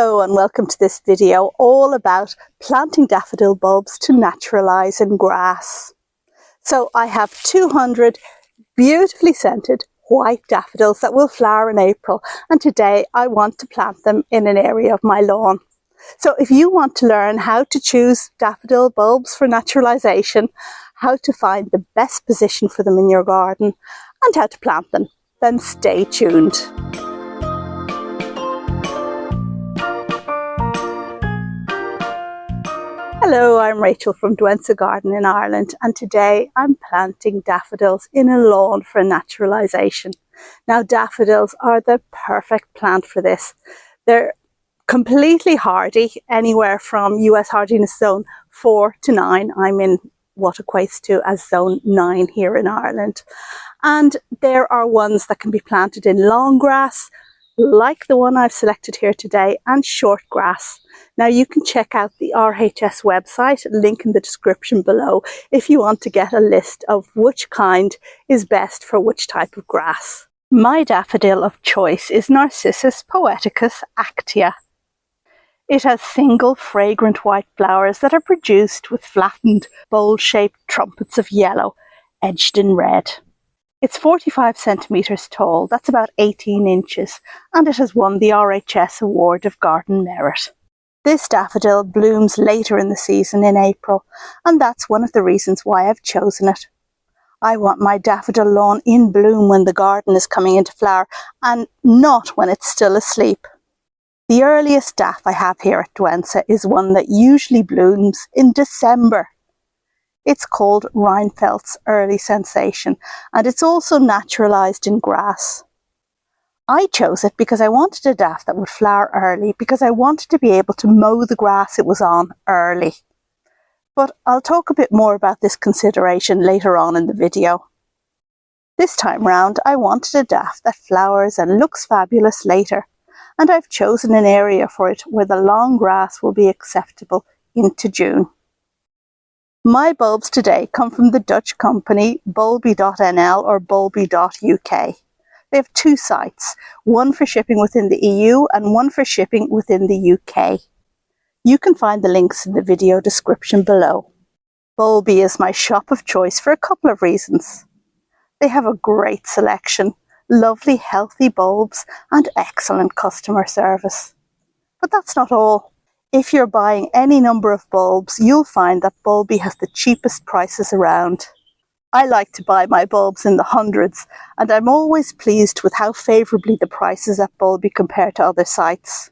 Hello and welcome to this video all about planting daffodil bulbs to naturalise in grass. So I have 200 beautifully scented white daffodils that will flower in April, and today I want to plant them in an area of my lawn. So if you want to learn how to choose daffodil bulbs for naturalisation, how to find the best position for them in your garden and how to plant them, then stay tuned. Hello, I'm Rachel from Douentza Garden in Ireland, and today I'm planting daffodils in a lawn for naturalisation. Now, daffodils are the perfect plant for this. They're completely hardy, anywhere from US hardiness zone 4 to 9. I'm in what equates to as zone 9 here in Ireland. And there are ones that can be planted in long grass, like the one I've selected here today, and short grass. Now you can check out the RHS website, link in the description below, if you want to get a list of which kind is best for which type of grass. My daffodil of choice is Narcissus poeticus actea. It has single fragrant white flowers that are produced with flattened bowl-shaped trumpets of yellow, edged in red. It's 45 centimetres tall, that's about 18 inches, and it has won the RHS Award of Garden Merit. This daffodil blooms later in the season in April, and that's one of the reasons why I've chosen it. I want my daffodil lawn in bloom when the garden is coming into flower, and not when it's still asleep. The earliest daff I have here at Douentza is one that usually blooms in December. It's called Reinfeldt's Early Sensation, and it's also naturalised in grass. I chose it because I wanted a daff that would flower early, because I wanted to be able to mow the grass it was on early. But I'll talk a bit more about this consideration later on in the video. This time round, I wanted a daff that flowers and looks fabulous later, and I've chosen an area for it where the long grass will be acceptable into June. My bulbs today come from the Dutch company Bulbi.nl or Bulbi.uk. They have two sites, one for shipping within the EU and one for shipping within the UK. You can find the links in the video description below. Bulbi is my shop of choice for a couple of reasons. They have a great selection, lovely healthy bulbs and excellent customer service. But that's not all. If you're buying any number of bulbs, you'll find that Bulbi has the cheapest prices around. I like to buy my bulbs in the hundreds, and I'm always pleased with how favourably the prices at Bulbi compare to other sites.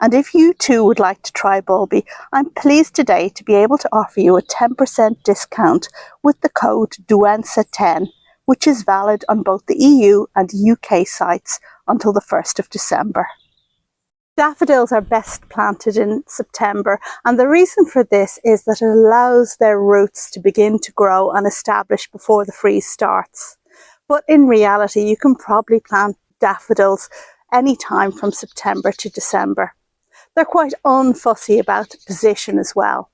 And if you too would like to try Bulbi, I'm pleased today to be able to offer you a 10% discount with the code Douentza10, which is valid on both the EU and UK sites until the 1st of December. Daffodils are best planted in September, and the reason for this is that it allows their roots to begin to grow and establish before the freeze starts. But in reality, you can probably plant daffodils any time from September to December. They're quite unfussy about position as well.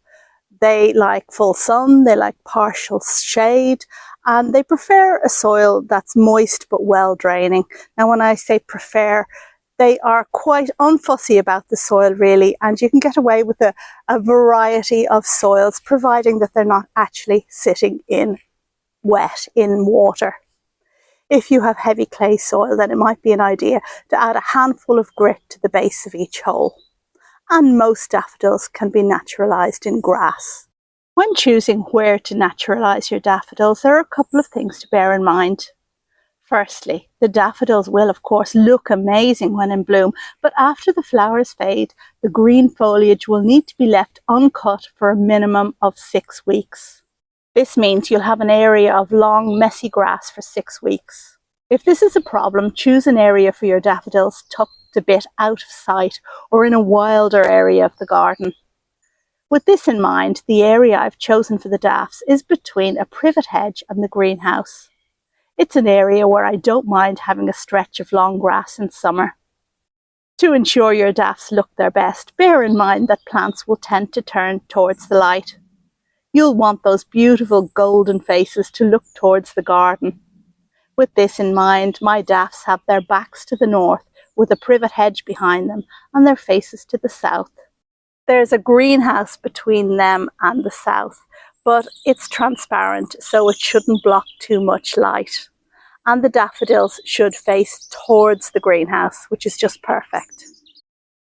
They like full sun, they like partial shade, and they prefer a soil that's moist but well draining. Now when I say prefer, they are quite unfussy about the soil really, and you can get away with a variety of soils, providing that they're not actually sitting in wet, in water. If you have heavy clay soil, then it might be an idea to add a handful of grit to the base of each hole. And most daffodils can be naturalised in grass. When choosing where to naturalise your daffodils, there are a couple of things to bear in mind. Firstly, the daffodils will of course look amazing when in bloom, but after the flowers fade, the green foliage will need to be left uncut for a minimum of 6 weeks. This means you'll have an area of long, messy grass for 6 weeks. If this is a problem, choose an area for your daffodils tucked a bit out of sight or in a wilder area of the garden. With this in mind, the area I've chosen for the daffs is between a privet hedge and the greenhouse. It's an area where I don't mind having a stretch of long grass in summer. To ensure your daffs look their best, bear in mind that plants will tend to turn towards the light. You'll want those beautiful golden faces to look towards the garden. With this in mind, my daffs have their backs to the north, with a privet hedge behind them and their faces to the south. There's a greenhouse between them and the south, but it's transparent, so it shouldn't block too much light. And the daffodils should face towards the greenhouse, which is just perfect.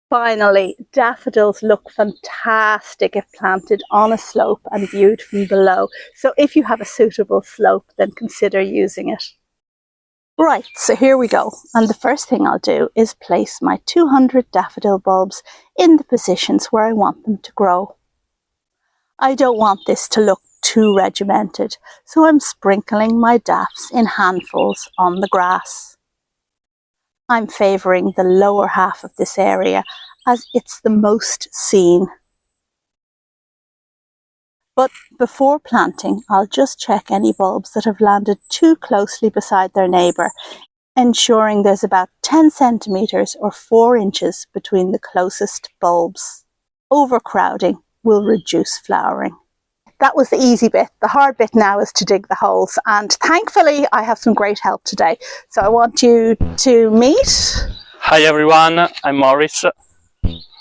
Finally, daffodils look fantastic if planted on a slope and viewed from below. So if you have a suitable slope, then consider using it. Right, so here we go. And the first thing I'll do is place my 200 daffodil bulbs in the positions where I want them to grow. I don't want this to look too regimented, so I'm sprinkling my daffs in handfuls on the grass. I'm favouring the lower half of this area as it's the most seen. But before planting, I'll just check any bulbs that have landed too closely beside their neighbour, ensuring there's about 10 centimetres or 4 inches between the closest bulbs. Overcrowding will reduce flowering. That was the easy bit. The hard bit now is to dig the holes, and thankfully I have some great help today. So I want you to meet. Hi everyone, I'm Morris.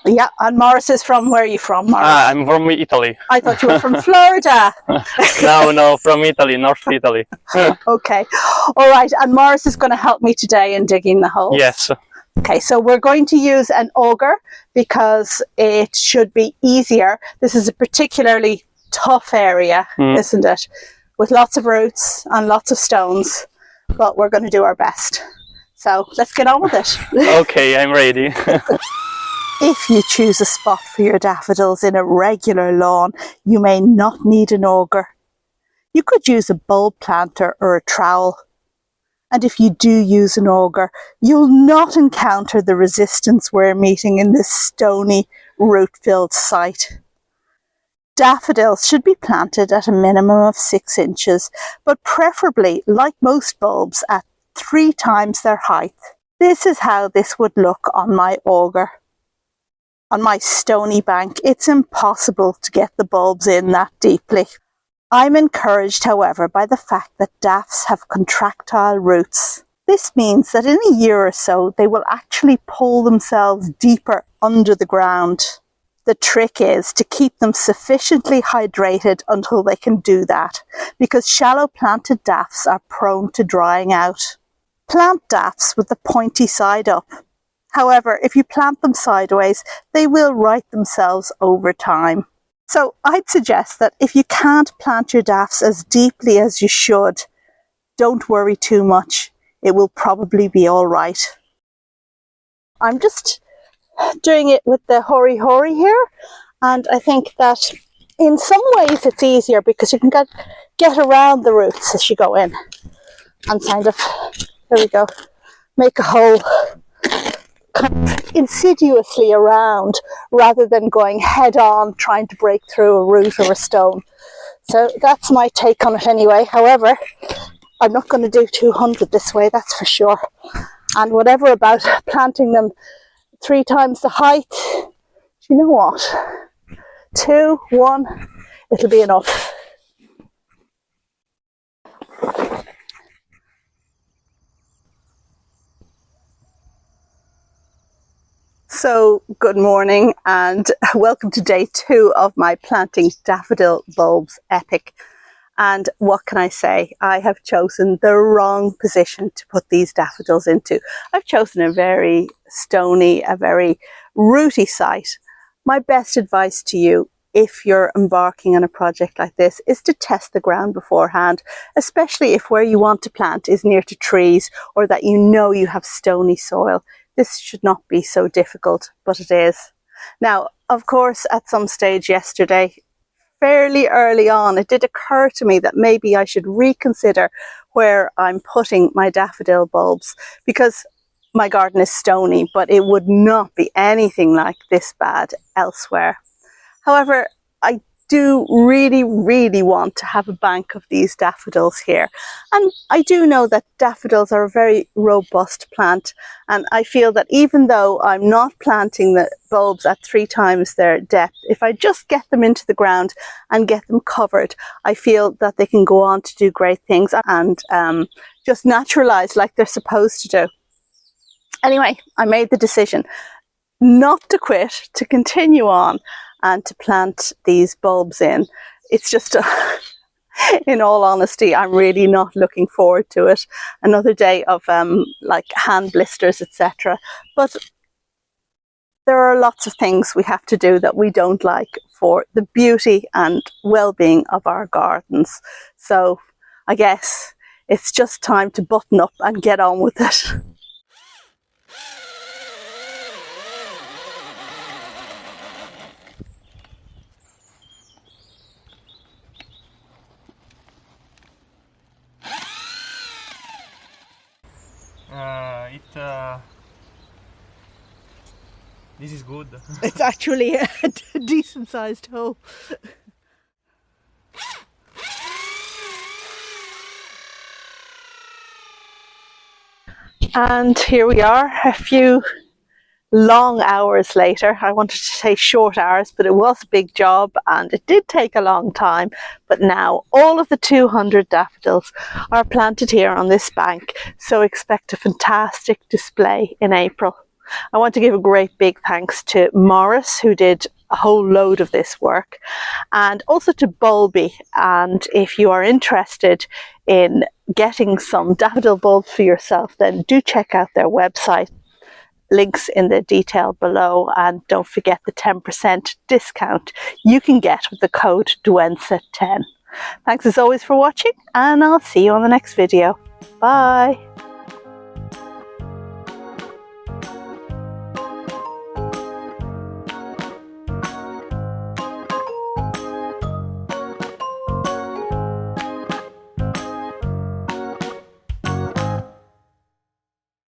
Yeah, and Morris is from, where are you from, Morris? I'm from Italy. I thought you were from Florida. No, from Italy, North Italy. Okay, all right, and Morris is going to help me today in digging the holes. Yes. Okay, so we're going to use an auger because it should be easier. This is a particularly tough area, isn't it? With lots of roots and lots of stones, but we're going to do our best. So let's get on with it. Okay, I'm ready. If you choose a spot for your daffodils in a regular lawn, you may not need an auger. You could use a bulb planter or a trowel. And if you do use an auger, you'll not encounter the resistance we're meeting in this stony, root-filled site. Daffodils should be planted at a minimum of 6 inches, but preferably, like most bulbs, at 3 times their height. This is how this would look on my auger. On my stony bank, it's impossible to get the bulbs in that deeply. I'm encouraged, however, by the fact that daffs have contractile roots. This means that in a year or so, they will actually pull themselves deeper under the ground. The trick is to keep them sufficiently hydrated until they can do that, because shallow planted daffs are prone to drying out. Plant daffs with the pointy side up. However, if you plant them sideways, they will right themselves over time. So I'd suggest that if you can't plant your daffs as deeply as you should, don't worry too much. It will probably be all right. I'm just doing it with the hori here, and I think that in some ways it's easier because you can get around the roots as you go in and kind of, there we go, make a hole kind of insidiously around rather than going head on trying to break through a root or a stone. So that's my take on it anyway. However, I'm not going to do 200 this way, that's for sure. And whatever about planting them 3 times the height, do you know what? 2, 1, it'll be enough. So good morning and welcome to day 2 of my planting daffodil bulbs epic. And what can I say? I have chosen the wrong position to put these daffodils into. I've chosen a very stony, a very rooty site. My best advice to you, if you're embarking on a project like this, is to test the ground beforehand, especially if where you want to plant is near to trees or that you know you have stony soil. This should not be so difficult, but it is. Now, of course, at some stage yesterday, fairly early on, it did occur to me that maybe I should reconsider where I'm putting my daffodil bulbs, because my garden is stony, but it would not be anything like this bad elsewhere. However, I do really want to have a bank of these daffodils here. And I do know that daffodils are a very robust plant, and I feel that even though I'm not planting the bulbs at 3 times their depth, if I just get them into the ground and get them covered, I feel that they can go on to do great things and just naturalize like they're supposed to do. Anyway, I made the decision not to quit, to continue on and to plant these bulbs in. It's just in all honesty, I'm really not looking forward to it. Another day of like hand blisters, etc. But there are lots of things we have to do that we don't like for the beauty and well-being of our gardens. So I guess it's just time to button up and get on with it. This is good. It's actually a decent sized hole. And here we are, a few long hours later. I wanted to say short hours, but it was a big job and it did take a long time. But now all of the 200 daffodils are planted here on this bank, so expect a fantastic display in April. I want to give a great big thanks to Morris, who did a whole load of this work, and also to Bulbi. And if you are interested in getting some daffodil bulbs for yourself, then do check out their website. Links in the detail below, and don't forget the 10% discount you can get with the code Douentza10. Thanks as always for watching, and I'll see you on the next video. Bye!